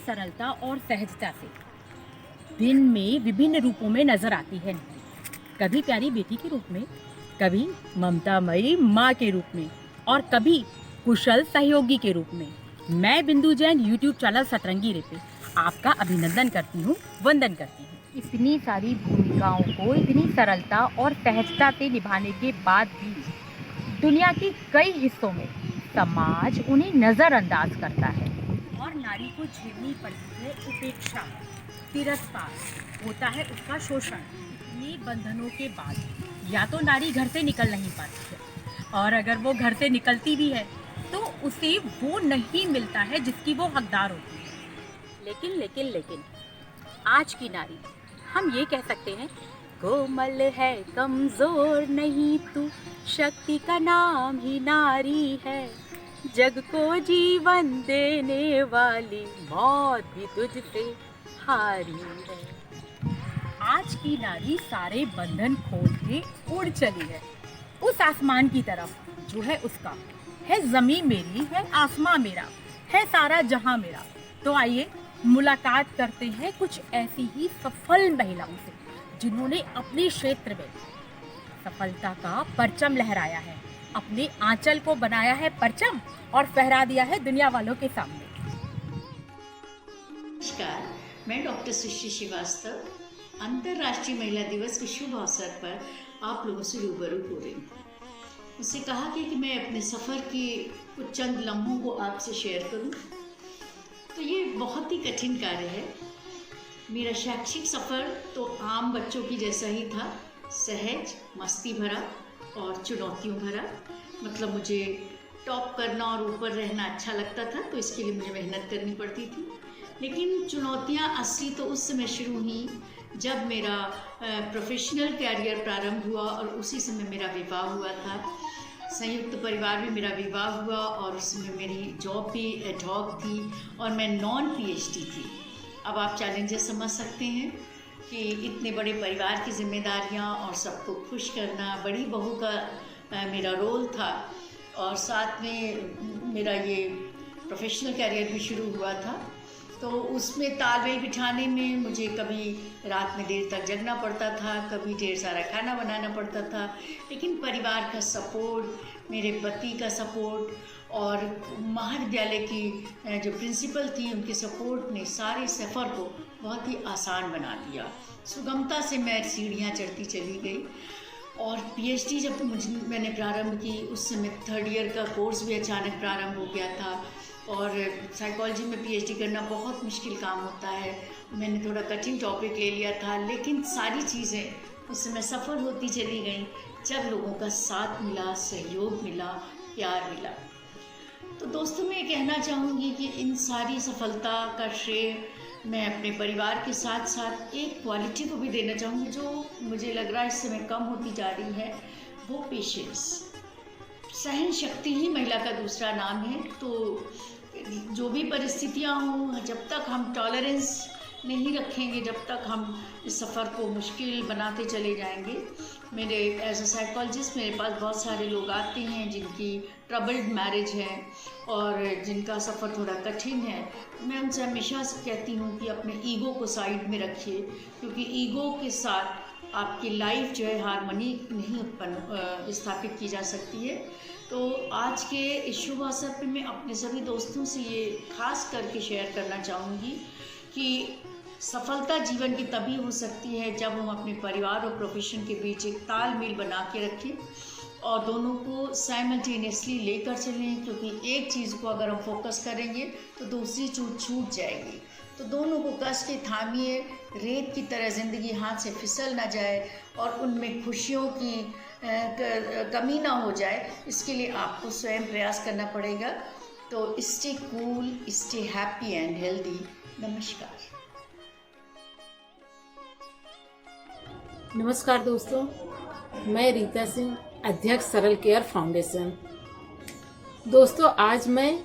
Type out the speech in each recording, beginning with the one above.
सरलता और सहजता से दिन में विभिन्न रूपों में नजर आती है। कभी प्यारी बेटी के रूप में, कभी ममतामयी माँ के रूप में और कभी कुशल सहयोगी के रूप में। मैं बिंदु जैन यूट्यूब चैनल सतरंगी रे पे आपका अभिनंदन करती हूँ, वंदन करती हूँ। इतनी सारी भूमिकाओं को इतनी सरलता और सहजता से निभाने के बाद भी दुनिया के कई हिस्सों में समाज उन्हें नजरअंदाज करता है और नारी को झेलनी पड़ती है उपेक्षा, तिरस्कार, होता है उसका शोषण। इतने बंधनों के बाद या तो नारी घर से निकल नहीं पाती है और अगर वो घर से निकलती भी है तो उसे वो नहीं मिलता है जिसकी वो हकदार होती है। लेकिन आज की नारी, हम ये कह सकते हैं, कोमल है कमजोर नहीं तू, शक्ति का नाम ही नारी है, जग को जीवन देने वाली मौत भी तुझसे हारी है। आज की नारी सारे बंधन खोल के उड़ चली है उस आसमान की तरफ जो है उसका। है ज़मीन मेरी, है आसमां मेरा, है सारा जहां मेरा। तो आइए मुलाकात करते हैं कुछ ऐसी ही सफल महिलाओं से जिन्होंने अपने क्षेत्र में सफलता का परचम लहराया है, अपने आंचल को बनाया है परचम और फहरा दिया है दुनिया वालों के सामने। नमस्कार, मैं डॉक्टर सृष्टि श्रीवास्तव अंतर्राष्ट्रीय महिला दिवस के शुभ अवसर पर आप लोगों से रूबरू हो रही हूँ। मुझसे कहा गया कि मैं अपने सफ़र के कुछ चंद लम्हों को आपसे शेयर करूं, तो ये बहुत ही कठिन कार्य है। मेरा शैक्षिक सफ़र तो आम बच्चों की जैसा ही था, सहज, मस्ती भरा और चुनौतियों भरा। मतलब मुझे टॉप करना और ऊपर रहना अच्छा लगता था, तो इसके लिए मुझे मेहनत करनी पड़ती थी। लेकिन चुनौतियाँ असली तो उस समय शुरू हुई जब मेरा प्रोफेशनल कैरियर प्रारंभ हुआ और उसी समय मेरा विवाह हुआ था। संयुक्त परिवार में मेरा विवाह हुआ और उसमें मेरी जॉब भी एड हॉक थी और मैं नॉन पीएचडी थी। अब आप चैलेंजेस समझ सकते हैं कि इतने बड़े परिवार की जिम्मेदारियां और सबको खुश करना बड़ी बहू का मेरा रोल था। और साथ में मेरा ये प्रोफेशनल कैरियर भी शुरू हुआ था, तो उसमें तालमेल बिठाने में मुझे कभी रात में देर तक जगना पड़ता था, कभी ढेर सारा खाना बनाना पड़ता था। लेकिन परिवार का सपोर्ट, मेरे पति का सपोर्ट और महाविद्यालय की जो प्रिंसिपल थी उनके सपोर्ट ने सारे सफ़र को बहुत ही आसान बना दिया। सुगमता से मैं सीढ़ियाँ चढ़ती चली गई। और पीएचडी जब मैंने प्रारंभ की उस समय 3rd ईयर का कोर्स भी अचानक प्रारंभ हो गया था और साइकोलॉजी में पीएचडी करना बहुत मुश्किल काम होता है। मैंने थोड़ा कठिन टॉपिक ले लिया था, लेकिन सारी चीज़ें उस समय सफल होती चली गई जब लोगों का साथ मिला, सहयोग मिला, प्यार मिला। तो दोस्तों, मैं कहना चाहूँगी कि इन सारी सफलता का श्रेय मैं अपने परिवार के साथ साथ एक क्वालिटी को भी देना चाहूँगी जो मुझे लग रहा है इस समय कम होती जा रही है, वो पेशेंस। सहन शक्ति ही महिला का दूसरा नाम है। तो जो भी परिस्थितियाँ हों, जब तक हम टॉलरेंस नहीं रखेंगे, जब तक हम इस सफ़र को मुश्किल बनाते चले जाएंगे। मेरे एज अ साइकोलॉजिस्ट मेरे पास बहुत सारे लोग आते हैं जिनकी ट्रबल्ड मैरिज है और जिनका सफ़र थोड़ा कठिन है। मैं उनसे हमेशा कहती हूँ कि अपने ईगो को साइड में रखिए, क्योंकि ईगो के साथ आपकी लाइफ जो है हारमोनी नहीं उत्पन्न स्थापित की जा सकती है। तो आज के इस शुभ अवसर पर मैं अपने सभी दोस्तों से ये खास करके शेयर करना चाहूँगी कि सफलता जीवन की तभी हो सकती है जब हम अपने परिवार और प्रोफेशन के बीच एक तालमेल बना के रखें और दोनों को साइमल्टेनियसली लेकर चलें। क्योंकि एक चीज़ को अगर हम फोकस करेंगे तो दूसरी छूट जाएगी। तो दोनों को कस के थामिए, रेत की तरह ज़िंदगी हाथ से फिसल ना जाए और उनमें खुशियों की कमी ना हो जाए, इसके लिए आपको स्वयं प्रयास करना पड़ेगा। तो stay cool, stay happy and healthy. नमस्कार दोस्तों, मैं रीता सिंह, अध्यक्ष सरल केयर फाउंडेशन। दोस्तों, आज मैं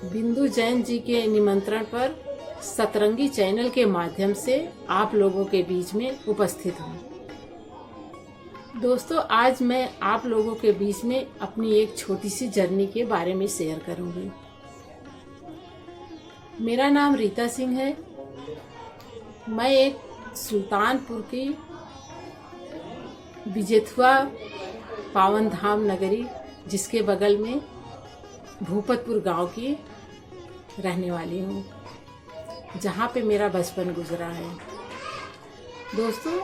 बिंदु जैन जी के निमंत्रण पर सतरंगी चैनल के माध्यम से आप लोगों के बीच में उपस्थित हूँ। दोस्तों, आज मैं आप लोगों के बीच में अपनी एक छोटी सी जर्नी के बारे में शेयर करूंगी। मेरा नाम रीता सिंह है। मैं एक सुल्तानपुर की विजेथुआ पावन धाम नगरी, जिसके बगल में भूपतपुर गांव की रहने वाली हूँ, जहाँ पे मेरा बचपन गुजरा है। दोस्तों,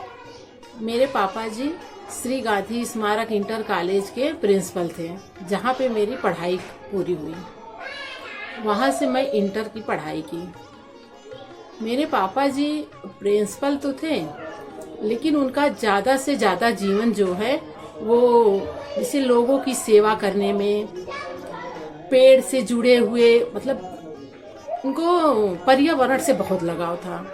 मेरे पापा जी श्री गांधी स्मारक इंटर कॉलेज के प्रिंसिपल थे, जहाँ पे मेरी पढ़ाई पूरी हुई। वहाँ से मैं इंटर की पढ़ाई की। मेरे पापा जी प्रिंसिपल तो थे, लेकिन उनका ज़्यादा से ज़्यादा जीवन जो है वो जैसे लोगों की सेवा करने में, पेड़ से जुड़े हुए, मतलब उनको पर्यावरण से बहुत लगाव था।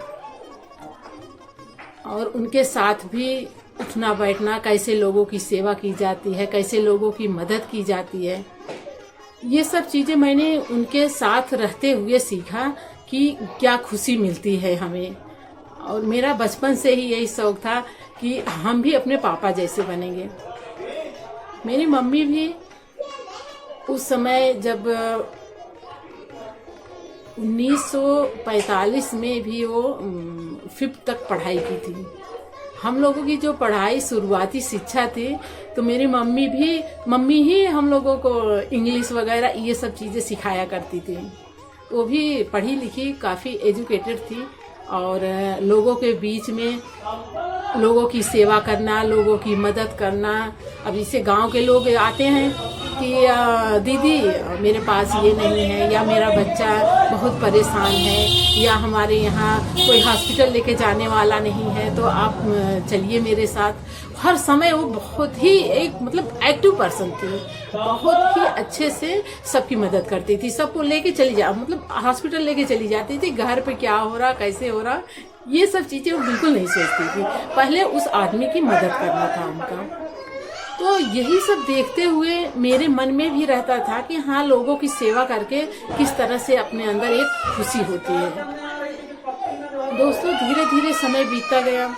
और उनके साथ भी उठना बैठना, कैसे लोगों की सेवा की जाती है, कैसे लोगों की मदद की जाती है, ये सब चीज़ें मैंने उनके साथ रहते हुए सीखा कि क्या खुशी मिलती है हमें। और मेरा बचपन से ही यही शौक था कि हम भी अपने पापा जैसे बनेंगे। मेरी मम्मी भी उस समय जब 1945 में भी वो 5th तक पढ़ाई की थी। हम लोगों की जो पढ़ाई शुरुआती शिक्षा थी, तो मेरी मम्मी ही हम लोगों को इंग्लिश वगैरह ये सब चीज़ें सिखाया करती थी। वो भी पढ़ी लिखी, काफ़ी एजुकेटेड थी, और लोगों के बीच में लोगों की सेवा करना, लोगों की मदद करना। अब जैसे गांव के लोग आते हैं कि दीदी मेरे पास ये नहीं है, या मेरा बच्चा बहुत परेशान है, या हमारे यहाँ कोई हॉस्पिटल लेके जाने वाला नहीं है, तो आप चलिए मेरे साथ। हर समय वो बहुत ही एक मतलब एक्टिव पर्सन थी, बहुत ही अच्छे से सबकी मदद करती थी, सबको लेके चली जा, मतलब हॉस्पिटल लेके चली जाती थी, घर पे क्या हो रहा, कैसे हो रहा, ये सब चीज़ें वो बिल्कुल नहीं सोचती थी। पहले उस आदमी की मदद करना था उनका। तो यही सब देखते हुए मेरे मन में भी रहता था कि हाँ, लोगों की सेवा करके किस तरह से अपने अंदर एक खुशी होती है। दोस्तों, धीरे धीरे समय बीतता गया।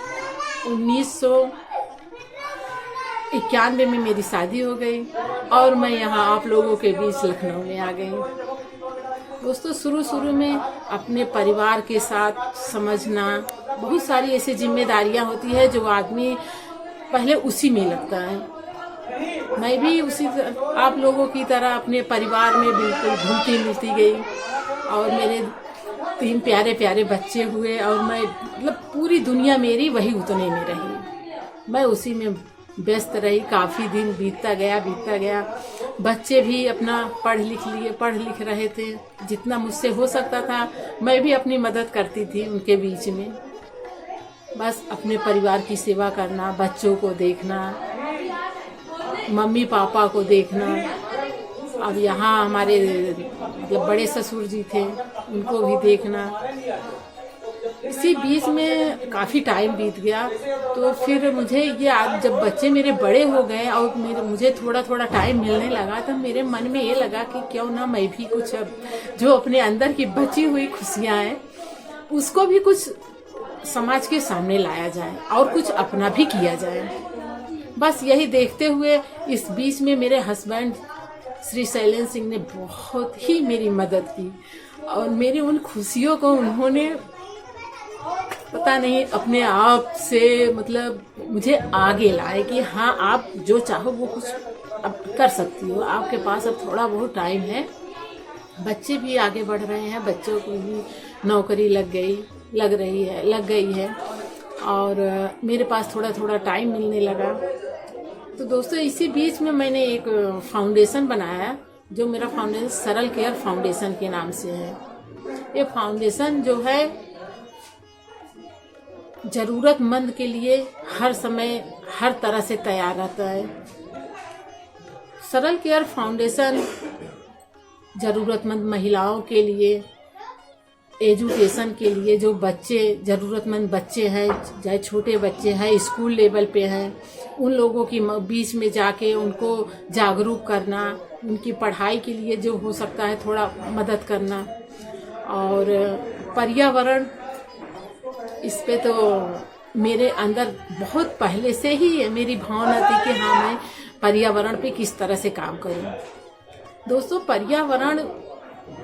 1991 में मेरी शादी हो गई और मैं यहाँ आप लोगों के बीच लखनऊ में आ गई। दोस्तों, शुरू में अपने परिवार के साथ समझना, बहुत सारी ऐसी जिम्मेदारियाँ होती है जो आदमी पहले उसी में लगता है। मैं भी उसी आप लोगों की तरह अपने परिवार में बिल्कुल घुलती मिलती गई, और मेरे 3 प्यारे प्यारे बच्चे हुए, और मैं मतलब पूरी दुनिया मेरी वही उतने में रही। मैं उसी में व्यस्त रही। काफ़ी दिन बीतता गया। बच्चे भी अपना पढ़ लिख रहे थे। जितना मुझसे हो सकता था मैं भी अपनी मदद करती थी उनके बीच में। बस अपने परिवार की सेवा करना, बच्चों को देखना, मम्मी पापा को देखना। अब यहाँ हमारे मतलब बड़े ससुर जी थे, उनको भी देखना। इसी बीच में काफ़ी टाइम बीत गया। तो फिर मुझे ये आज जब बच्चे मेरे बड़े हो गए और मुझे थोड़ा थोड़ा टाइम मिलने लगा, तब मेरे मन में ये लगा कि क्यों ना मैं भी कुछ जो अपने अंदर की बची हुई खुशियाँ हैं उसको भी कुछ समाज के सामने लाया जाए और कुछ अपना भी किया जाए। बस यही देखते हुए इस बीच में मेरे हस्बैंड श्री शैलेंद्र सिंह ने बहुत ही मेरी मदद की, और मेरी उन खुशियों को उन्होंने पता नहीं अपने आप से मतलब मुझे आगे लाए कि हाँ, आप जो चाहो वो कुछ अब कर सकती हो, आपके पास अब थोड़ा बहुत टाइम है। बच्चे भी आगे बढ़ रहे हैं, बच्चों को भी नौकरी लग गई है, और मेरे पास थोड़ा थोड़ा टाइम मिलने लगा। तो दोस्तों, इसी बीच में मैंने एक फाउंडेशन बनाया, जो मेरा फाउंडेशन सरल केयर फाउंडेशन के नाम से है। ये फाउंडेशन जो है ज़रूरतमंद के लिए हर समय हर तरह से तैयार रहता है। सरल केयर फाउंडेशन ज़रूरतमंद महिलाओं के लिए, एजुकेशन के लिए, जो बच्चे ज़रूरतमंद बच्चे हैं, चाहे छोटे बच्चे हैं, स्कूल लेवल पे हैं, उन लोगों की बीच में जाके उनको जागरूक करना, उनकी पढ़ाई के लिए जो हो सकता है थोड़ा मदद करना। और पर्यावरण, इस पे तो मेरे अंदर बहुत पहले से ही मेरी भावना थी कि हाँ, मैं पर्यावरण पे किस तरह से काम करूं। दोस्तों, पर्यावरण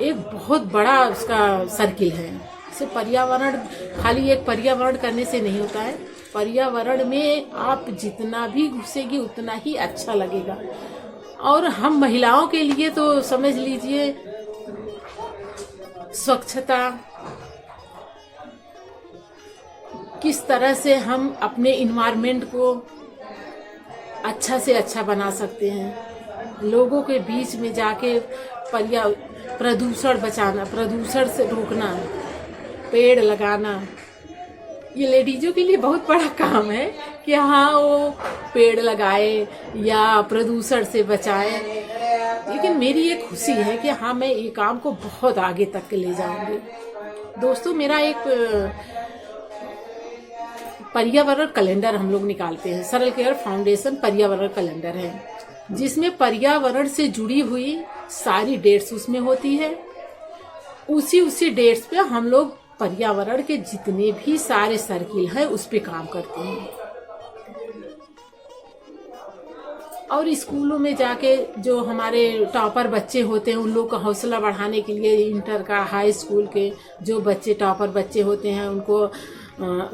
एक बहुत बड़ा उसका सर्किल है। से पर्यावरण खाली एक पर्यावरण करने से नहीं होता है, पर्यावरण में आप जितना भी घुसेगी उतना ही अच्छा लगेगा। और हम महिलाओं के लिए तो समझ लीजिए स्वच्छता, किस तरह से हम अपने इन्वायरमेंट को अच्छा से अच्छा बना सकते हैं, लोगों के बीच में जाके प्रदूषण बचाना, प्रदूषण से रोकना, पेड़ लगाना, ये लेडीजों के लिए बहुत बड़ा काम है कि हाँ वो पेड़ लगाए या प्रदूषण से बचाए। लेकिन मेरी ये खुशी है कि हाँ मैं ये काम को बहुत आगे तक ले जाऊंगी। दोस्तों, मेरा एक पर्यावरण कैलेंडर हम लोग निकालते हैं, सरल केयर फाउंडेशन पर्यावरण कैलेंडर है, जिसमें पर्यावरण से जुड़ी हुई सारी डेट्स उसमें होती है। उसी डेट्स पे हम लोग पर्यावरण के जितने भी सारे सर्किल हैं उस पे काम करते हैं। और स्कूलों में जाके जो हमारे टॉपर बच्चे होते हैं उन लोग का हौसला बढ़ाने के लिए इंटर का, हाई स्कूल के जो बच्चे टॉपर बच्चे होते हैं उनको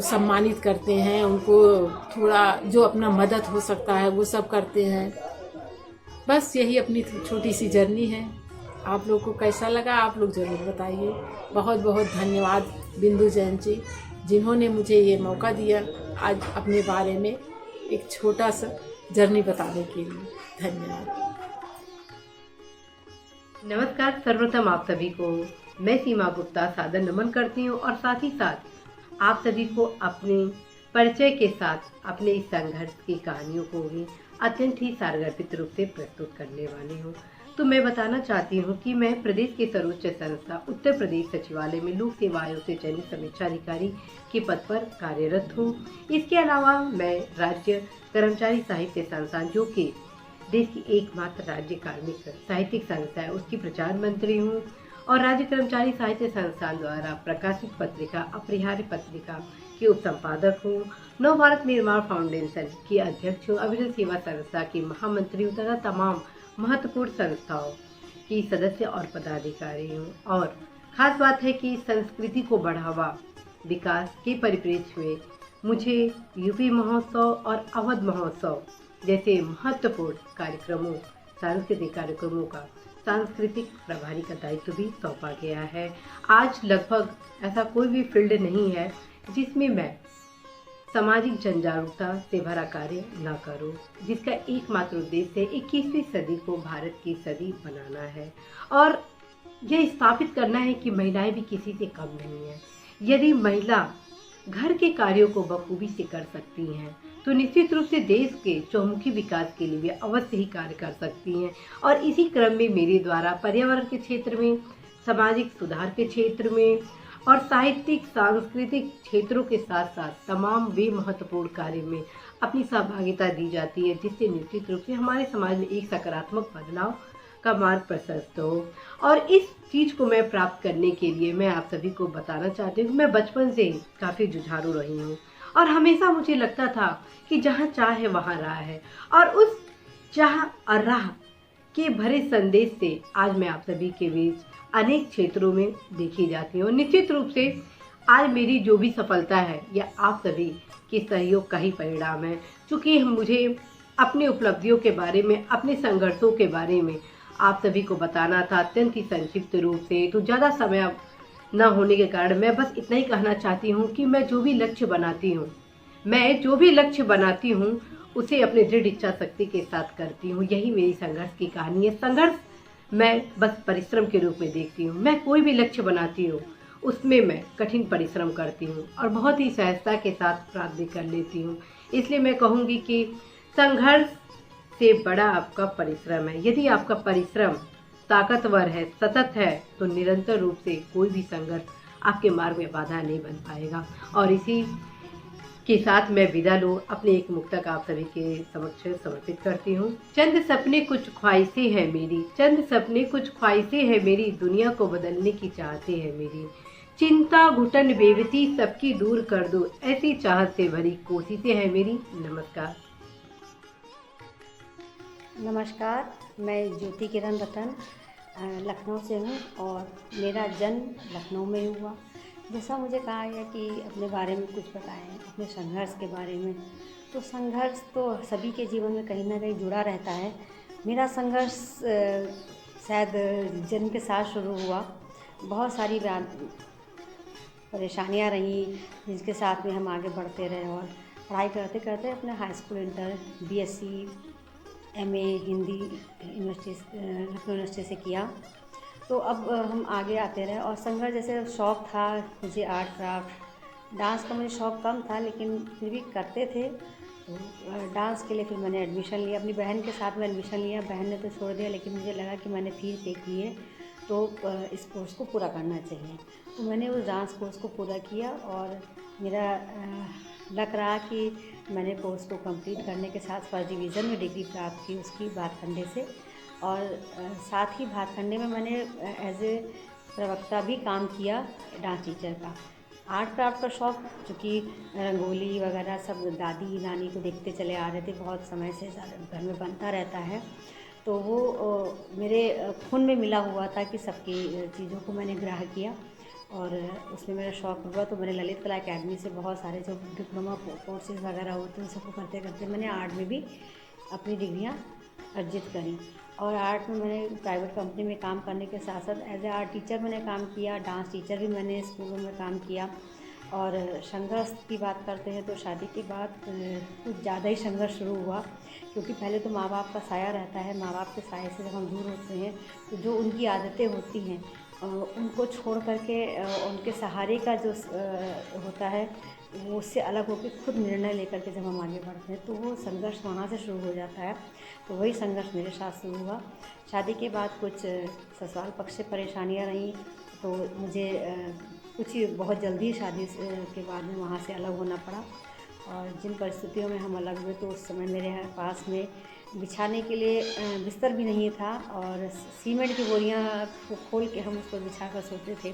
सम्मानित करते हैं, उनको थोड़ा जो अपना मदद हो सकता है वो सब करते हैं। बस यही अपनी छोटी सी जर्नी है। आप लोग को कैसा लगा आप लोग ज़रूर बताइए। बहुत बहुत धन्यवाद बिंदु जैन जी, जिन्होंने मुझे ये मौका दिया आज अपने बारे में एक छोटा सा जर्नी बताने के लिए। धन्यवाद। नमस्कार, सर्वप्रथम आप सभी को मैं सीमा गुप्ता सादर नमन करती हूँ और साथ ही साथ आप सभी को अपने परिचय के साथ अपने इस संघर्ष की कहानियों को भी अत्यंत ही सारगर्भित रूप से प्रस्तुत करने वाली हूँ। तो मैं बताना चाहती हूँ कि मैं प्रदेश के सर्वोच्च संस्था उत्तर प्रदेश सचिवालय में लोक सेवा आयोग से चयनित समीक्षा अधिकारी के पद पर कार्यरत हूँ। इसके अलावा मैं राज्य कर्मचारी साहित्य संस्थान, जो कि देश की एकमात्र राज्य कार्मिक साहित्यिक संस्था है, उसकी प्रचार मंत्री हूँ और राज्य कर्मचारी साहित्य संस्थान द्वारा प्रकाशित पत्रिका अपरिहार्य पत्रिका की उप संपादक हूँ। नव भारत निर्माण फाउंडेशन की अध्यक्ष हूँ, अविरल सेवा संस्था की महामंत्री हूँ तथा तमाम महत्वपूर्ण संस्थाओं की सदस्य और पदाधिकारी हूँ। और खास बात है कि संस्कृति को बढ़ावा विकास के परिप्रेक्ष्य में मुझे यूपी महोत्सव और अवध महोत्सव जैसे महत्वपूर्ण कार्यक्रमों, सांस्कृतिक कार्यक्रमों का सांस्कृतिक प्रभारी का दायित्व भी सौंपा गया है। आज लगभग ऐसा कोई भी फील्ड नहीं है जिसमें मैं सामाजिक जन जागरूकता से भरा कार्य न करूं, जिसका एकमात्र उद्देश्य है 21वीं सदी को भारत की सदी बनाना है और यह स्थापित करना है कि महिलाएं भी किसी से कम नहीं है। यदि महिला घर के कार्यों को बखूबी से कर सकती हैं तो निश्चित रूप से देश के चौमुखी विकास के लिए भी अवश्य ही कार्य कर सकती हैं। और इसी क्रम में मेरे द्वारा पर्यावरण के क्षेत्र में, सामाजिक सुधार के क्षेत्र में और साहित्यिक सांस्कृतिक क्षेत्रों के साथ साथ तमाम वे महत्वपूर्ण कार्य में अपनी सहभागिता दी जाती है, जिससे निश्चित रूप से हमारे समाज में एक सकारात्मक बदलाव का मार्ग प्रशस्त हो। और इस चीज़ को मैं प्राप्त करने के लिए मैं आप सभी को बताना चाहती हूँ कि मैं बचपन से ही काफ़ी जुझारू रही हूँ और हमेशा मुझे लगता था कि जहाँ चाह है वहाँ राह है, और उस चाह और राह के भरे संदेश से आज मैं आप सभी के बीच अनेक क्षेत्रों में देखी जाती हूँ। निश्चित रूप से आज मेरी जो भी सफलता है यह आप सभी के सहयोग का ही परिणाम है, क्योंकि मुझे अपनी उपलब्धियों के बारे में, अपने संघर्षों के बारे में आप सभी को बताना था अत्यंत ही संक्षिप्त रूप से। तो ज़्यादा समय न होने के कारण मैं बस इतना ही कहना चाहती हूँ कि मैं जो भी लक्ष्य बनाती हूँ उसे अपने दृढ़ इच्छा शक्ति के साथ करती हूँ। यही मेरी संघर्ष की कहानी है। संघर्ष मैं बस परिश्रम के रूप में देखती हूँ। मैं कोई भी लक्ष्य बनाती हूँ उसमें मैं कठिन परिश्रम करती हूँ और बहुत ही सहजता के साथ प्राप्त भी कर लेती हूँ। इसलिए मैं कहूँगी कि संघर्ष से बड़ा आपका परिश्रम है। यदि आपका परिश्रम ताकतवर है, सतत है, तो निरंतर रूप से कोई भी संघर्ष आपके मार्ग में बाधा नहीं बन पाएगा। और इसी के साथ मैं विदा लूँ, अपने एक मुक्तक आप सभी के समक्ष समर्पित करती हूँ। चंद सपने कुछ ख्वाहिशें हैं मेरी, चंद सपने कुछ ख्वाहिशें हैं मेरी, दुनिया को बदलने की चाहते हैं मेरी, चिंता घुटन बेवती सबकी दूर कर दो, ऐसी चाहत से भरी कोशिशें हैं मेरी। नमस्कार। नमस्कार, मैं ज्योति किरण रतन लखनऊ से हूँ और मेरा जन्म लखनऊ में ही हुआ। जैसा मुझे कहा गया कि अपने बारे में कुछ बताएं, अपने संघर्ष के बारे में, तो संघर्ष तो सभी के जीवन में कहीं ना कहीं जुड़ा रहता है। मेरा संघर्ष शायद जन्म के साथ शुरू हुआ। बहुत सारी परेशानियाँ रहीं जिसके साथ में हम आगे बढ़ते रहे और पढ़ाई करते करते अपने high school, inter, BSc, MA Hindi Lucknow university से किया। तो अब हम आगे आते रहे और संघर्ष जैसे शौक़ था मुझे आर्ट क्राफ्ट, डांस का मुझे शौक़ कम था लेकिन फिर भी करते थे। तो डांस के लिए फिर मैंने एडमिशन लिया, अपनी बहन के साथ में एडमिशन लिया। बहन ने तो छोड़ दिया लेकिन मुझे लगा कि मैंने फीस पे की है तो इस कोर्स को पूरा करना चाहिए। तो मैंने उस डांस कोर्स को पूरा किया और मेरा लग रहा कि मैंने कोर्स को कंप्लीट करने के साथ फर्स्ट डिवीज़न में डिग्री प्राप्त की उसकी भातखंडे से। और साथ ही भातखंडे में मैंने एज ए प्रवक्ता भी काम किया डांस टीचर का। आर्ट क्राफ्ट का शौक़, चूँकि रंगोली वगैरह सब दादी नानी को देखते चले आ रहे थे, बहुत समय से घर में बनता रहता है, तो वो मेरे खून में मिला हुआ था कि सबकी चीज़ों को मैंने ग्रहण किया और उसमें मेरा शौक़ हुआ। तो मैंने ललित कला अकेडमी से बहुत सारे जो डिप्लोमा कोर्सेज वगैरह होते हैं सबको करते करते मैंने आर्ट में भी अपनी डिग्रियाँ अर्जित करी। और आर्ट में मैंने प्राइवेट कंपनी में काम करने के साथ साथ एज ए आर्ट टीचर मैंने काम किया, डांस टीचर भी मैंने स्कूलों में काम किया। और संघर्ष की बात करते हैं तो शादी के बाद कुछ ज़्यादा ही संघर्ष शुरू हुआ, क्योंकि पहले तो माँ बाप का साया रहता है। माँ बाप के साये से जब हम दूर होते हैं तो जो उनकी आदतें होती हैं उनको छोड़ करके उनके सहारे का जो होता है वो उससे अलग होकर खुद निर्णय लेकर के जब हम आगे बढ़ते हैं तो वो संघर्ष वहाँ से शुरू हो जाता है। तो वही संघर्ष मेरे साथ शुरू हुआ। शादी के बाद कुछ ससुराल पक्ष से परेशानियाँ रहीं तो मुझे कुछ बहुत जल्दी शादी के बाद में वहाँ से अलग होना पड़ा। और जिन परिस्थितियों में हम अलग हुए तो उस समय मेरे पास में बिछाने के लिए बिस्तर भी नहीं था और सीमेंट की बोरियां को खोल के हम उसको बिछा कर सोते थे।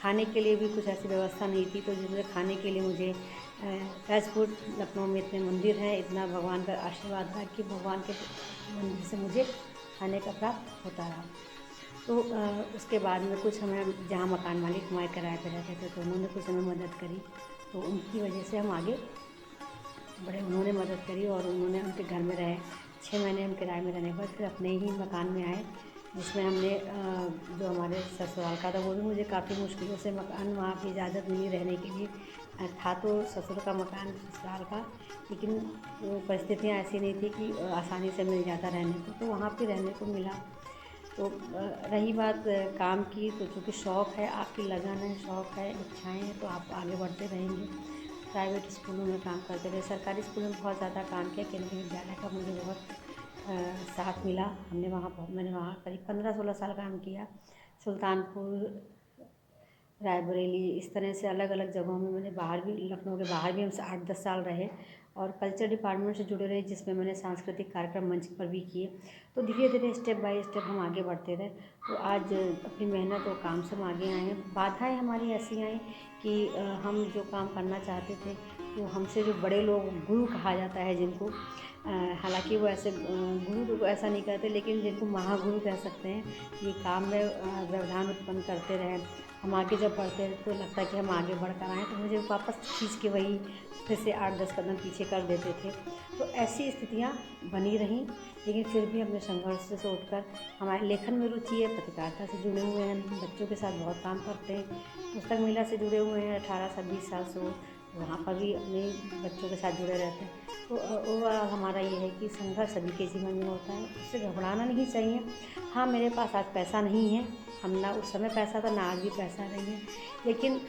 खाने के लिए भी कुछ ऐसी व्यवस्था नहीं थी, तो जिसमें खाने के लिए मुझे फूड लखनऊ में इतने मंदिर हैं, इतना भगवान का आशीर्वाद था कि भगवान के मंदिर से मुझे खाने का प्राप्त होता रहा। तो उसके बाद में कुछ हमें जहाँ मकान मालिक हमारे किराए पर रहते थे तो उन्होंने कुछ हमें मदद करी, तो उनकी वजह से हम आगे बड़े। उन्होंने मदद करी और उन्होंने उनके घर में रहे 6 महीने हम किराए में रहने के बाद फिर अपने ही मकान में आए, जिसमें हमने जो हमारे ससुराल का था वो भी मुझे काफ़ी मुश्किलों से मकान वहाँ की इजाज़त मिली रहने के लिए। था तो ससुर का मकान ससुराल का, लेकिन परिस्थितियाँ ऐसी नहीं थी कि आसानी से मिल जाता रहने को, तो वहाँ पे रहने को मिला। तो रही बात काम की, तो चूँकि शौक़ है, आपकी लगन है, शौक़ है, इच्छाएँ हैं, तो आप आगे बढ़ते रहेंगे। प्राइवेट स्कूलों में काम करते रहे, सरकारी स्कूलों में बहुत ज़्यादा काम किया। केंद्रीय विद्यालय का मुझे बहुत साथ मिला। मैंने वहाँ करीब 15-16 साल काम किया। सुल्तानपुर, रायबरेली, इस तरह से अलग अलग जगहों में मैंने बाहर भी, लखनऊ के बाहर भी हम 8-10 साल रहे और कल्चर डिपार्टमेंट से जुड़े रहे, जिसमें मैंने सांस्कृतिक कार्यक्रम मंच पर भी किए। तो धीरे धीरे स्टेप बाय स्टेप हम आगे बढ़ते रहे। तो आज अपनी मेहनत और काम से हम आगे आए हैं। बाधाएं हमारी ऐसी आई कि हम जो काम करना चाहते थे तो हमसे जो बड़े लोग, गुरु कहा जाता है जिनको, हालांकि वो ऐसे गुरु तो ऐसा नहीं कहते, लेकिन जिनको महागुरु कह सकते हैं, ये काम में व्यवधान उत्पन्न करते रहे। हम आगे जब बढ़ते रहे तो लगता है कि हम आगे बढ़कर आएँ, तो मुझे वापस खींच के वही फिर से 8-10 कदम पीछे कर देते थे। तो ऐसी स्थितियाँ बनी रहीं, लेकिन फिर भी हमने संघर्ष से उठकर, हमारे लेखन में रुचि है, पत्रकारिता से जुड़े हुए हैं, बच्चों के साथ बहुत काम करते हैं, पुस्तक मेला से जुड़े हुए हैं 18 से 20 साल से, वहाँ पर भी अपने बच्चों के साथ जुड़े रहते हैं। तो ओवरऑल हमारा ये है कि संघर्ष सभी के जीवन में होता है, उससे घबराना नहीं चाहिए। हाँ, मेरे पास आज पैसा नहीं है, हम ना उस समय पैसा था ना आज भी पैसा नहीं है, लेकिन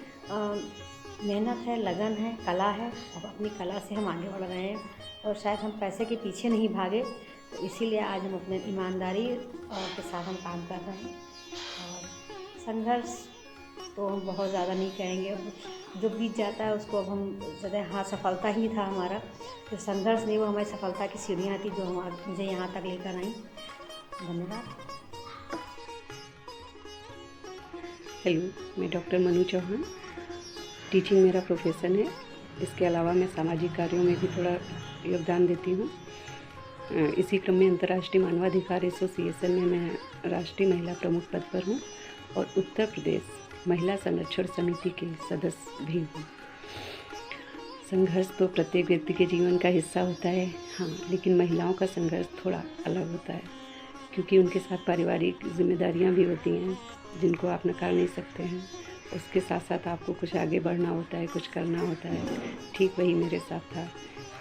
मेहनत है, लगन है, कला है, और अपनी कला से हम आगे बढ़ रहे हैं। और शायद हम पैसे के पीछे नहीं भागे, तो इसीलिए आज हम अपने ईमानदारी के साथ हम काम कर रहे हैं। और संघर्ष तो हम बहुत ज़्यादा नहीं कहेंगे, अब जो बीत जाता है उसको अब हम ज़्यादा, हाँ सफलता ही था हमारा, तो संघर्ष नहीं, वो हमारी सफलता की सीढ़ियाँ थी जो मुझे यहाँ तक लेकर आई। धन्यवाद। हेलो, मैं डॉक्टर मनु चौहान। टीचिंग मेरा प्रोफेशन है। इसके अलावा मैं सामाजिक कार्यों में भी थोड़ा योगदान देती हूँ। इसी क्रम में अंतर्राष्ट्रीय मानवाधिकार एसोसिएशन में मैं राष्ट्रीय महिला प्रमुख पद पर हूँ और उत्तर प्रदेश महिला संरक्षण समिति के सदस्य भी हूँ। संघर्ष तो प्रत्येक व्यक्ति के जीवन का हिस्सा होता है, हाँ, लेकिन महिलाओं का संघर्ष थोड़ा अलग होता है क्योंकि उनके साथ पारिवारिक जिम्मेदारियाँ भी होती हैं जिनको आप नकार नहीं सकते हैं। उसके साथ साथ आपको कुछ आगे बढ़ना होता है, कुछ करना होता है। ठीक वही मेरे साथ था।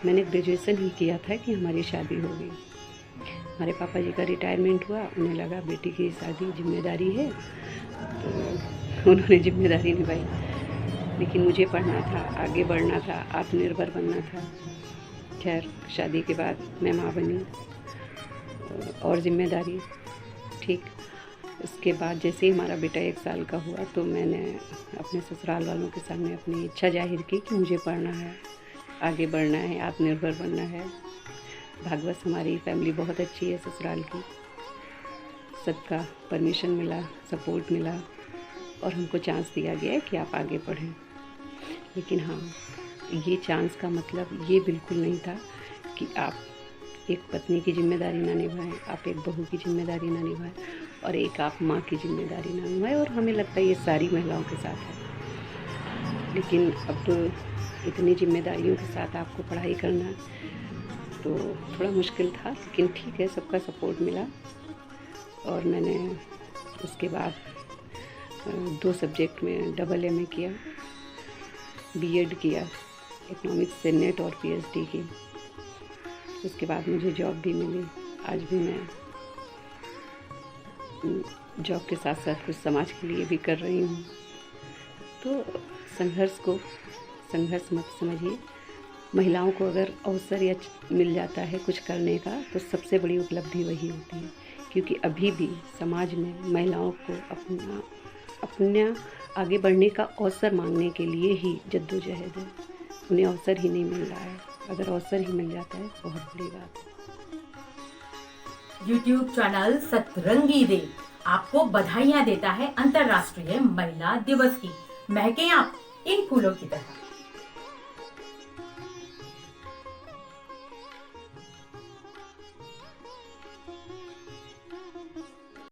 मैंने ग्रेजुएशन ही किया था कि हमारी शादी हो गई। हमारे पापा जी का रिटायरमेंट हुआ, उन्हें लगा बेटी की शादी जिम्मेदारी है, तो उन्होंने जिम्मेदारी निभाई। लेकिन मुझे पढ़ना था, आगे बढ़ना था, आत्मनिर्भर बनना था। खैर, शादी के बाद मैं माँ बनी और जिम्मेदारी, ठीक। उसके बाद जैसे ही हमारा बेटा 1 साल का हुआ तो मैंने अपने ससुराल वालों के सामने अपनी इच्छा जाहिर की कि मुझे पढ़ना है, आगे बढ़ना है, आत्मनिर्भर बनना है। भागवत हमारी फैमिली बहुत अच्छी है ससुराल की, सबका परमिशन मिला, सपोर्ट मिला और हमको चांस दिया गया है कि आप आगे पढ़ें। लेकिन हाँ, ये चांस का मतलब ये बिल्कुल नहीं था कि आप एक पत्नी की जिम्मेदारी ना निभाएं, आप एक बहू की जिम्मेदारी ना निभाएं और एक आप माँ की जिम्मेदारी ना निभाएं। और हमें लगता है ये सारी महिलाओं के साथ है। लेकिन अब तो इतनी जिम्मेदारियों के साथ आपको पढ़ाई करना तो थोड़ा मुश्किल था, लेकिन ठीक है, सबका सपोर्ट मिला। और मैंने उसके बाद 2 सब्जेक्ट में डबल MA किया, BEd किया, इकोनॉमिक्स से नेट और PhD की। उसके बाद मुझे जॉब भी मिली। आज भी मैं जॉब के साथ साथ कुछ समाज के लिए भी कर रही हूँ। तो संघर्ष को संघर्ष मत समझिए। महिलाओं को अगर अवसर या मिल जाता है कुछ करने का तो सबसे बड़ी उपलब्धि वही होती है, क्योंकि अभी भी समाज में महिलाओं को अपना आगे बढ़ने का अवसर मांगने के लिए ही जद्दोजहद है। उन्हें अवसर ही नहीं मिल रहा है। अगर अवसर ही मिल जाता है बहुत बड़ी बात है। YouTube चैनल सतरंगी रे आपको बधाइयाँ देता है अंतर्राष्ट्रीय महिला दिवस की। महके आप इन फूलों की तरह।